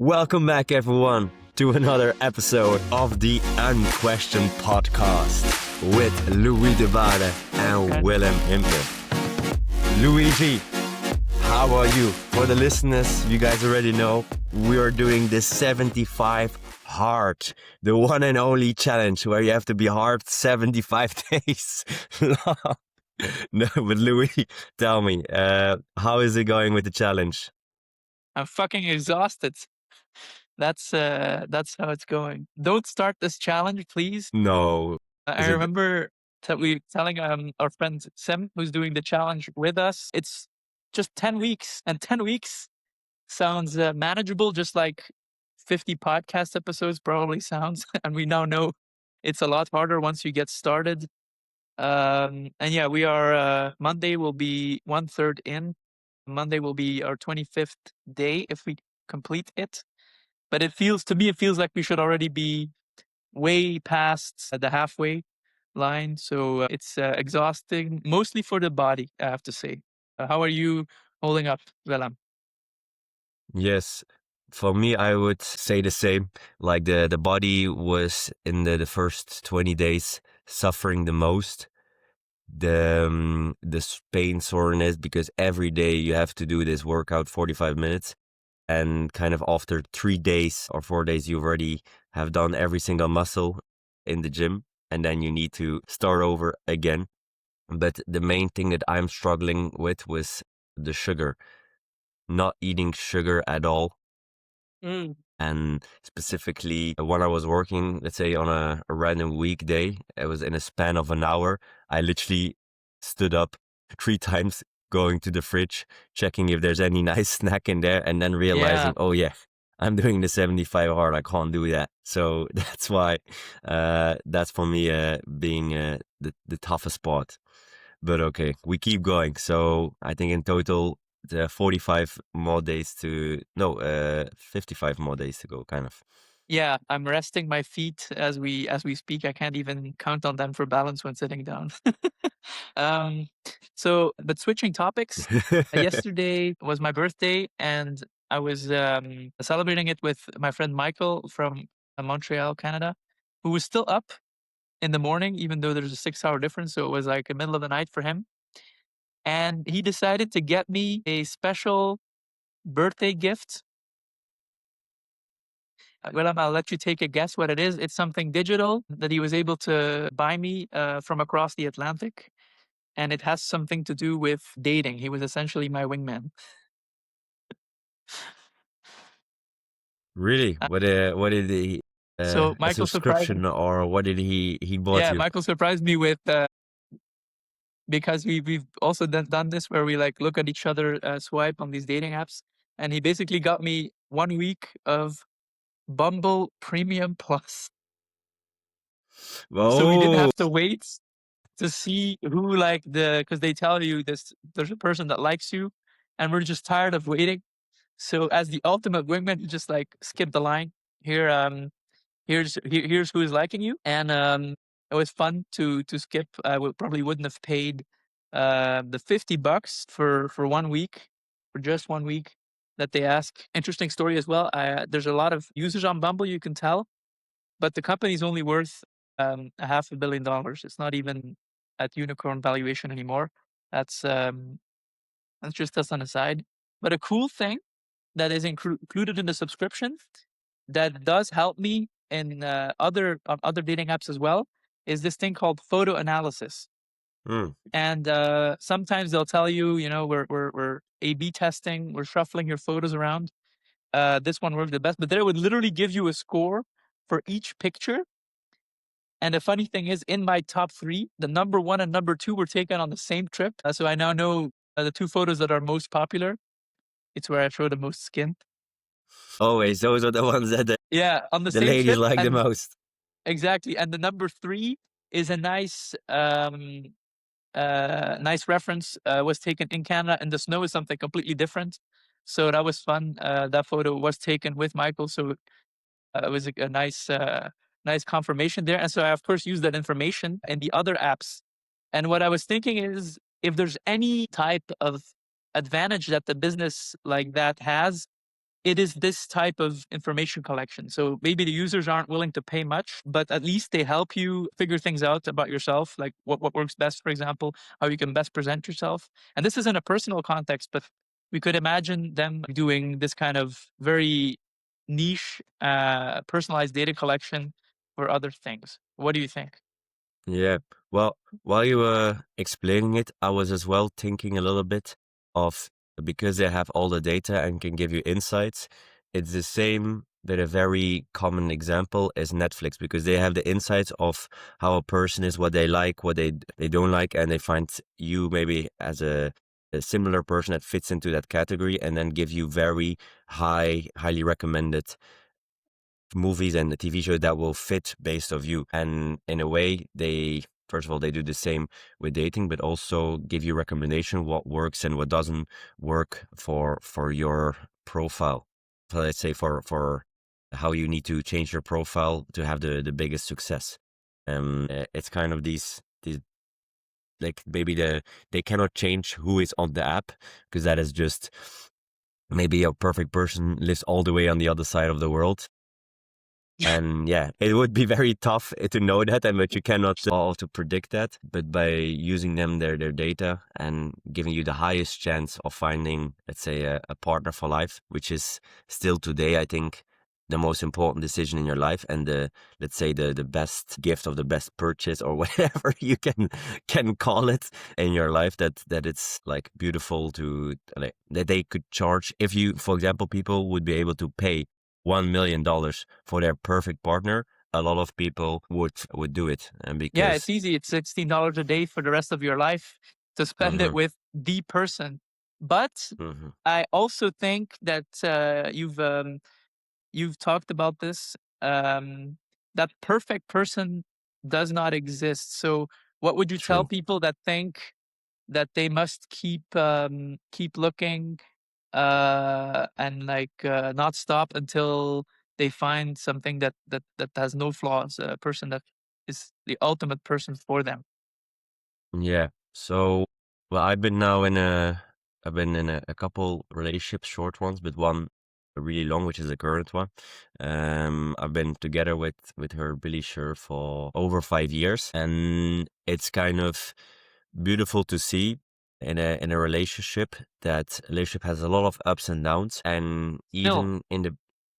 Welcome back, everyone, to another episode of the Unquestioned Podcast with Louis de Bade and Willem Himke. Luigi, how are you? For the listeners, you guys already know, we are doing this 75 hard, the one and only challenge where you have to be hard 75 days long. No, but Louis, tell me, how is it going with the challenge? I'm fucking exhausted. That's how it's going. Don't start this challenge, please. No. I remember telling our friend Sim, who's doing the challenge with us, it's just 10 weeks, and 10 weeks sounds manageable, just like 50 podcast episodes probably sounds. And we now know it's a lot harder once you get started. And yeah, we are, Monday will be 1/3 in. Monday will be our 25th day if we complete it. But it feels like we should already be way past the halfway line. So it's exhausting, mostly for the body, I have to say. How are you holding up, Willem? Yes, for me, I would say the same. Like the body was in the first 20 days suffering the most. The pain, soreness, because every day you have to do this workout 45 minutes. And kind of after 3 days or 4 days, you already have done every single muscle in the gym. And then you need to start over again. But the main thing that I'm struggling with was the sugar. Not eating sugar at all. And specifically when I was working, let's say on a random weekday, it was in a span of an hour. I literally stood up 3 times, going to the fridge, checking if there's any nice snack in there, and then realizing, oh yeah, I'm doing the 75 hard. I can't do that. So that's why, that's for me being the toughest part. But okay, we keep going. So I think in total, the 55 more days to, no, 55 more days to go, kind of. Yeah, I'm resting my feet as we speak. I can't even count on them for balance when sitting down. But switching topics, yesterday was my birthday, and I was celebrating it with my friend Michael from Montreal, Canada, who was still up in the morning, even though there's a 6-hour difference. So it was like the middle of the night for him. And he decided to get me a special birthday gift. Willem, I'll let you take a guess what it is. It's something digital that he was able to buy me from across the Atlantic. And it has something to do with dating. He was essentially my wingman. Really? What did he, So a Michael surprised me. subscription, or what did he bought Yeah, you? Michael surprised me with because we've also done this where we like look at each other swipe on these dating apps, and he basically got me 1 week of Bumble Premium Plus. So we didn't Oh, have to wait to see who because they tell you there's a person that likes you, and we're just tired of waiting. So as the ultimate wingman, you just like skip the line. Here's who is liking you, and it was fun to skip. I probably wouldn't have paid the $50 for 1 week, for just 1 week that they ask. Interesting story as well. There's a lot of users on Bumble, you can tell, but the company's only worth $500 million. It's not even at unicorn valuation anymore. That's just us on the side. But a cool thing that is included in the subscription that does help me in other dating apps as well is this thing called photo analysis. And sometimes they'll tell you, we're A/B testing, we're shuffling your photos around. This one worked the best, but then it would literally give you a score for each picture. And the funny thing is, in my top 3, the number 1 and number 2 were taken on the same trip. So I now know the 2 photos that are most popular. It's where I show the most skin. always. Those are the ones that On the the same ladies trip. like the most. Exactly. And the number 3 is a nice reference. Was taken in Canada, and the snow is something completely different. So that was fun. That photo was taken with Michael, so it was a nice confirmation there. And so I of course used that information in the other apps. And what I was thinking is, if there's any type of advantage that the business like that has, it is this type of information collection. So maybe the users aren't willing to pay much, but at least they help you figure things out about yourself, like what works best, for example, how you can best present yourself. And this is in a personal context, but we could imagine them doing this kind of very niche, personalized data collection for other things. What do you think? Yeah. Well, while you were explaining it, I was as well thinking a little bit of, because they have all the data and can give you insights, it's the same that a very common example is Netflix, because they have the insights of how a person is, what they like, what they don't like, and they find you maybe as a similar person that fits into that category, and then give you very highly recommended movies and the TV show that will fit based of you. And in a way, they, first of all, they do the same with dating, but also give you recommendation what works and what doesn't work for your profile. So let's say for how you need to change your profile to have the biggest success. It's kind of these like maybe they cannot change who is on the app, because that is just maybe a perfect person lives all the way on the other side of the world. And yeah, it would be very tough to know that, and but you cannot all to predict that. But by using their data and giving you the highest chance of finding, let's say, a partner for life, which is still today, I think, the most important decision in your life, and let's say the best gift of the best purchase, or whatever you can call it in your life, that it's like beautiful to like, that they could charge. If you, for example, people would be able to pay $1 million for their perfect partner, a lot of people would do it. And Yeah, it's because easy. It's $16 a day for the rest of your life to spend it Mhm, with the person. But mhm, I also think that you've talked about this. That perfect person does not exist. So, what would you tell true. people that think that they must keep looking, and like not stop until they find something that has no flaws, a person that is the ultimate person for them? Yeah. So, well, I've been in a couple relationships, short ones, but one really long, which is the current one. I've been together with her, Billy Sure, for over 5 years, and it's kind of beautiful to see in a relationship that a relationship has a lot of ups and downs, and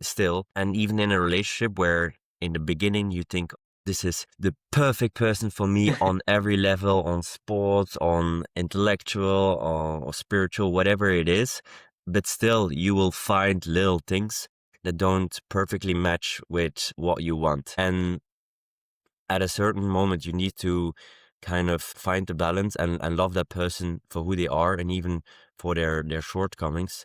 Still, even in a relationship where in the beginning you think this is the perfect person for me on every level, on sports, on intellectual or spiritual, whatever it is. But still, you will find little things that don't perfectly match with what you want. And at a certain moment, you need to kind of find the balance and love that person for who they are, and even for their shortcomings.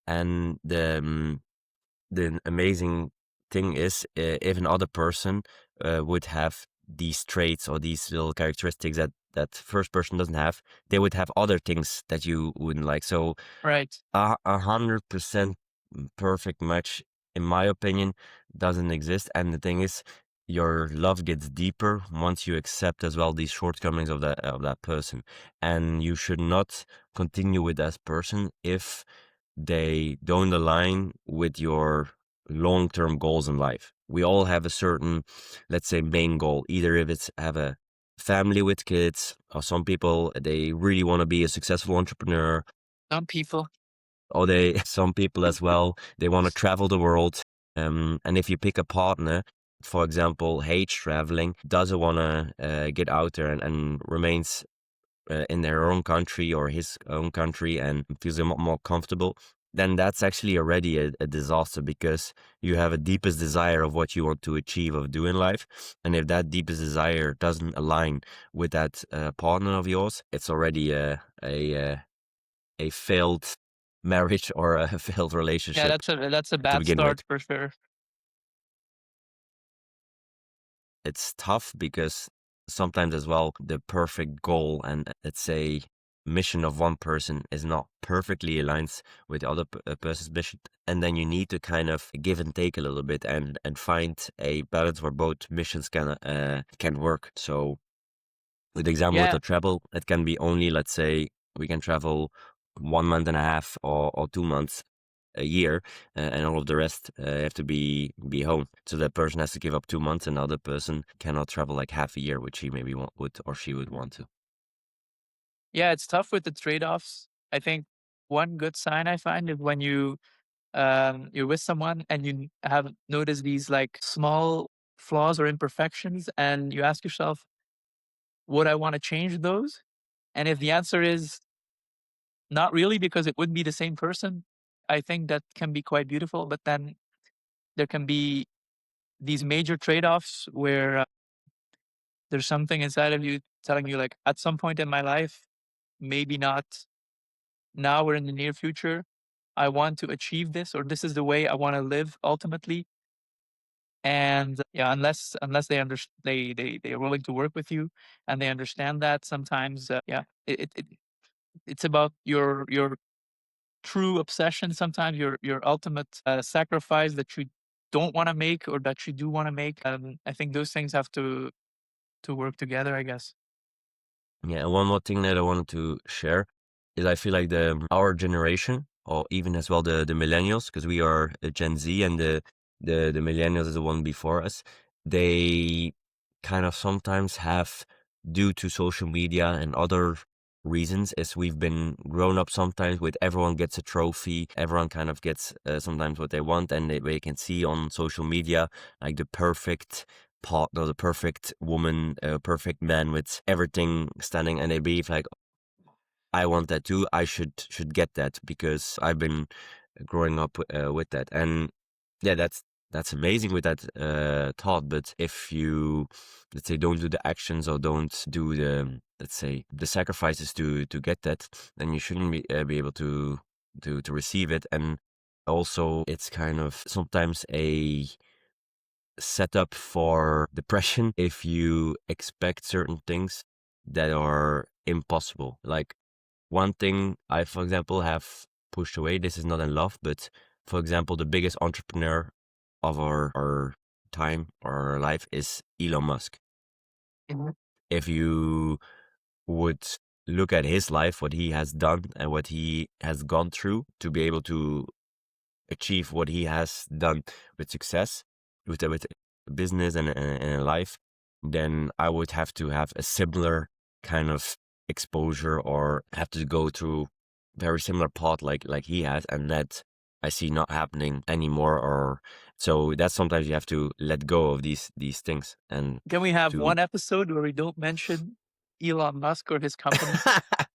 And the amazing thing is, if another person would have these traits or these little characteristics that first person doesn't have, they would have other things that you wouldn't like. So right? 100% perfect match, in my opinion, doesn't exist. And the thing is, your love gets deeper once you accept as well these shortcomings of that person, and you should not continue with that person if they don't align with your long-term goals in life. We all have a certain, let's say, main goal, either if it's have a family with kids, or some people, they really want to be a successful entrepreneur, Some people. or some people as well, they want to travel the world. And if you pick a partner, for example, hates traveling, doesn't want to get out there and remains in their own country or his own country and feels a lot more comfortable, then that's actually already a disaster, because you have a deepest desire of what you want to achieve, of doing life. And if that deepest desire doesn't align with that partner of yours, it's already a failed marriage or a failed Yeah, relationship that's a to bad begin with. start for sure. It's tough because sometimes as well, the perfect goal and, let's say, mission of one person is not perfectly aligned with the other person's mission. And then you need to kind of give and take a little bit and find a balance where both missions can work. So with the example with Yeah, the travel, it can be only, let's say, we can travel 1 month and a half or 2 months. a year, and all of the rest have to be home. So that person has to give up 2 months, and the other person cannot travel like half a year, which he maybe would or she would want to. Yeah, it's tough with the trade-offs. I think one good sign I find is when you're with someone and you have noticed these like small flaws or imperfections, and you ask yourself, would I want to change those? And if the answer is not really, because it wouldn't be the same person, I think that can be quite beautiful. But then there can be these major trade-offs where there's something inside of you telling you, like, at some point in my life, maybe not now or in the near future, I want to achieve this, or this is the way I want to live ultimately. And yeah, unless they are willing to work with you and they understand that, sometimes yeah, it's about your true obsession, sometimes your ultimate sacrifice that you don't want to make or that you do want to make. I think those things have to work together, I guess. Yeah, and one more thing that I wanted to share is I feel like the our generation, or even as well the millennials, because we are a Gen Z, and the millennials is the one before us. They kind of sometimes have, due to social media and other reasons, as we've been grown up sometimes with everyone gets a trophy, everyone kind of gets sometimes what they want, and they can see on social media like the perfect partner, the perfect woman, perfect man with everything standing, and they believe like, I want that too. I should get that because I've been growing up with that. And yeah, that's amazing with that thought. But if you, let's say, don't do the actions or don't do the, let's say, the sacrifices to get that, then you shouldn't be able to receive it. And also, it's kind of sometimes a setup for depression if you expect certain things that are impossible. Like, one thing I, for example, have pushed away, this is not in love, but for example, the biggest entrepreneur of our time or our life is Elon Musk. Mhm. If you would look at his life, what he has done and what he has gone through to be able to achieve what he has done with success, with business and life, then I would have to have a similar kind of exposure or have to go through very similar path like he has, and that I see not happening anymore. Or so that sometimes you have to let go of these things and Can we have to. one episode where we don't mention Elon Musk or his company,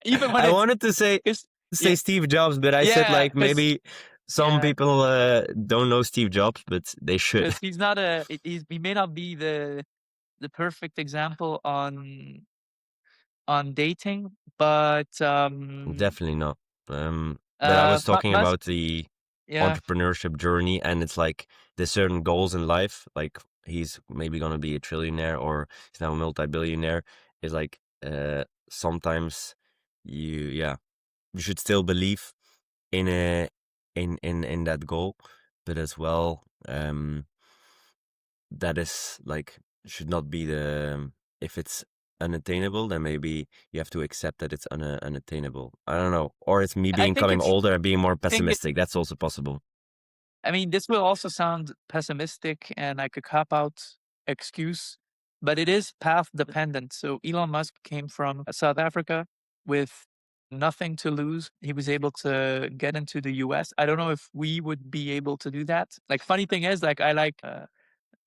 even when I it's wanted to say it's say yeah, Steve Jobs, but I said yeah, like maybe some yeah, people don't know Steve Jobs, but they should. because he's not he may not be the perfect example on dating, but Definitely not. But I was talking Musk, about the yeah, entrepreneurship journey, and it's like there's certain goals in life. Like he's maybe gonna be a trillionaire, or he's now a multi-billionaire. Is like sometimes yeah, you should still believe in a in that goal, but as well that is like should not be the, if it's unattainable, then maybe you have to accept that it's unattainable. I don't know, or it's me I think becoming it's older and being more I think pessimistic. That's also possible. I mean, this will also sound pessimistic and like a cop out excuse, but it is path dependent. So Elon Musk came from South Africa with nothing to lose. He was able to get into the US. I don't know if we would be able to do that. Like, funny thing is, like, I like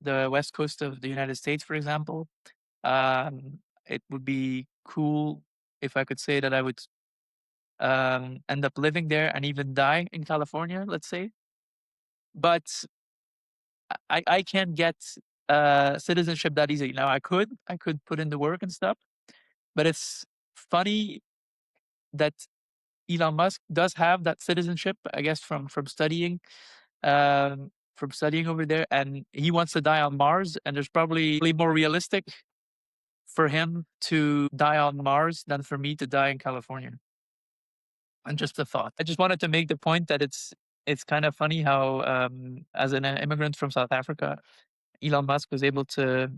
the west coast of the United States, for example. It would be cool if I could say that I would end up living there and even die in California, let's say. But I can't get citizenship that easy. Now I could put in the work and stuff, but it's funny that Elon Musk does have that citizenship, I guess, from studying over there, and he wants to die on Mars, and there's probably more realistic for him to die on Mars than for me to die in California. And just a thought. I just wanted to make the point that it's kind of funny how, as an immigrant from South Africa, Elon Musk was able to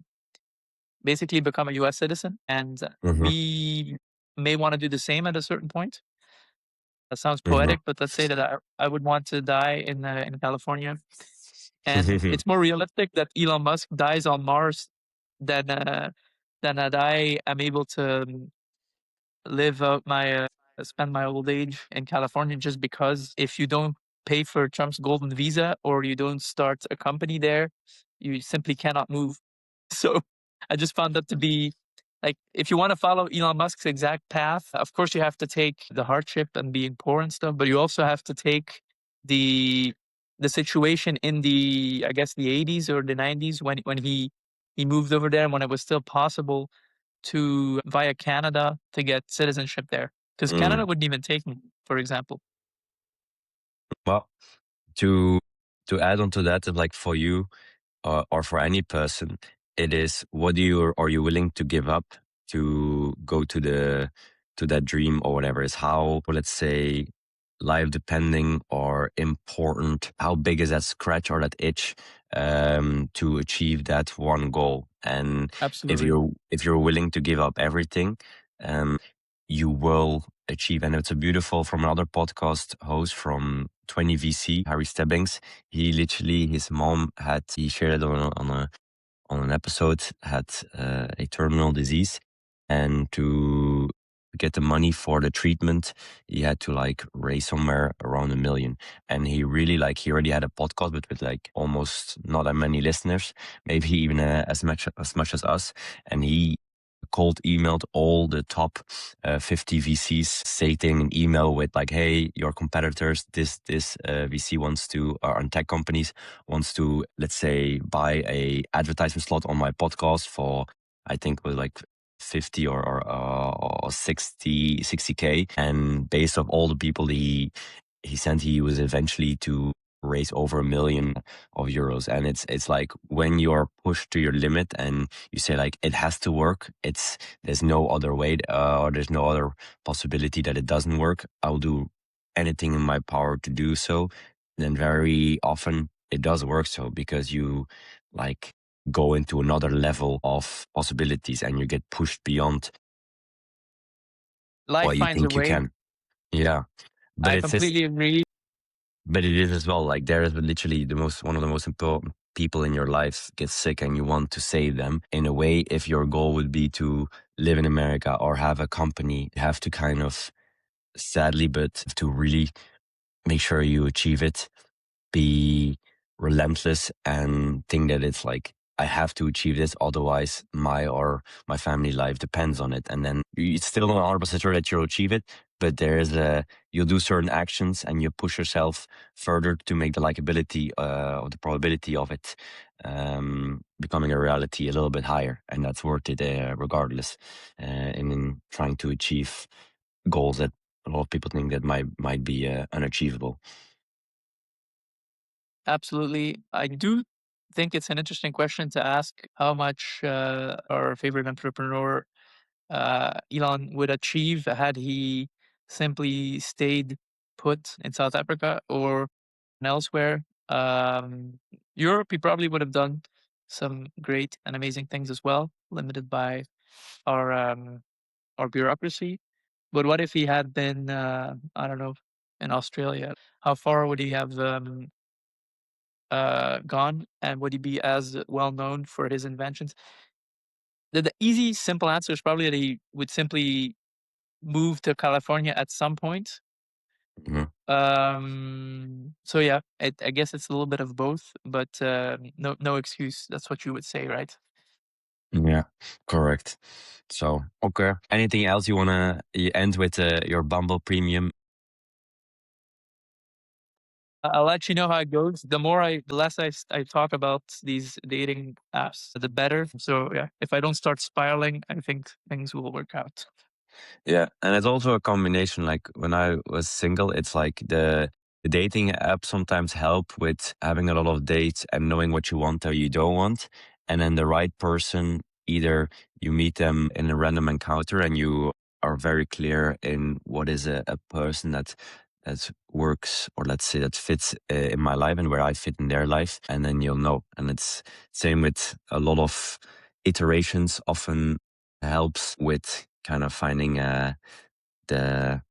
basically become a US citizen, and Hmm. we may want to do the same at a certain point. That sounds Mhm. poetic, but let's say that I would want to die in California, and it's more realistic that Elon Musk dies on Mars than that I am able to live out my spend my old age in California, just because if you don't pay for Trump's golden visa or you don't start a company there, you simply cannot move. So I just found that to be like, if you want to follow Elon Musk's exact path, of course you have to take the hardship and being poor and stuff, but you also have to take the the situation in the, I guess, the 80s or the 90s when he moved over there and when it was still possible to via Canada to get citizenship there, because Mm. Canada wouldn't even take me, for example. Well, to add on to that, like for you, or for any person, it is what are you willing to give up to go to that dream or whatever, is how, let's say, life depending or important, how big is that scratch or that itch to achieve that one goal. And Absolutely. if you're willing to give up everything, um, you will achieve. And it's a beautiful, from another podcast host from 20 VC, Harry Stebbings. He literally, his mom he shared it on an episode, had a terminal disease, and to get the money for the treatment, he had to like raise somewhere around 1 million. And he really, like, he already had a podcast, but with like almost not that many listeners, maybe even as much as us. And he cold emailed all the top 50 VCs, stating an email with like, hey, your competitors, this VC wants to, on tech companies, wants to, let's say, buy a advertisement slot on my podcast for, I think it was like 50 or 60K. And based off all the people he sent, he was eventually to raise over 1 million of euros. And it's like, when you're pushed to your limit and you say like, it has to work, there's no other way, or there's no other possibility that it doesn't work, I'll do anything in my power to do so. Then very often it does work, so because you like go into another level of possibilities and you get pushed beyond Life what you finds a think you way. can. Yeah. But I it's just, completely agree. but it is as well, like, there is literally one of the most important people in your life gets sick and you want to save them. In a way, if your goal would be to live in America or have a company, you have to kind of, sadly, but to really make sure you achieve it, be relentless and think that it's like, I have to achieve this, otherwise my family life depends on it. And then it's still not 100% sure that you'll achieve it, but you'll do certain actions and you push yourself further to make the likability, or the probability of it becoming a reality a little bit higher. And that's worth it, regardless, in trying to achieve goals that a lot of people think that might be unachievable. Absolutely. I do think it's an interesting question to ask how much our favorite entrepreneur, Elon, would achieve had he simply stayed put in South Africa or elsewhere. Europe, he probably would have done some great and amazing things as well, limited by our our bureaucracy. But what if he had been, I don't know, in Australia? How far would he have gone, and would he be as well known for his inventions? The easy, simple answer is probably that he would simply move to California at some point. Mhm. So yeah, I guess it's a little bit of both, but no excuse. That's what you would say, right? Yeah, correct. So, okay. Anything else you end with your Bumble Premium? I'll let you know how it goes. The less I talk about these dating apps, the better. So yeah, if I don't start spiraling, I think things will work out. Yeah, and it's also a combination. Like when I was single, it's like the dating app sometimes help with having a lot of dates and knowing what you want or you don't want. And then the right person, either you meet them in a random encounter and you are very clear in what is a person that works, or let's say that fits in my life and where I fit in their life, and then you'll know. And it's same with a lot of iterations. Often helps with kind of finding the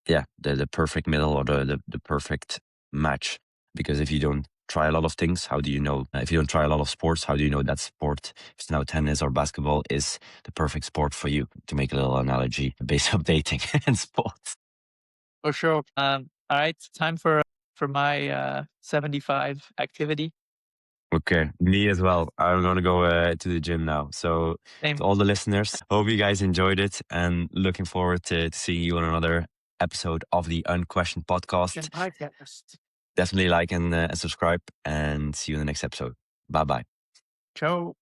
the perfect middle or the perfect match. Because if you don't try a lot of things, how do you know? If you don't try a lot of sports, how do you know that sport, if it's now tennis or basketball, is the perfect sport for you? To make a little analogy based on dating and sports. For sure. All right, time for my 75 activity. Okay, me as well. I'm gonna go to the gym now. So Same. to all the listeners, hope you guys enjoyed it, and looking forward to seeing you on another episode of the Unquestioned podcast. Podcast. Definitely like and subscribe, and see you in the next episode. Bye bye. Ciao.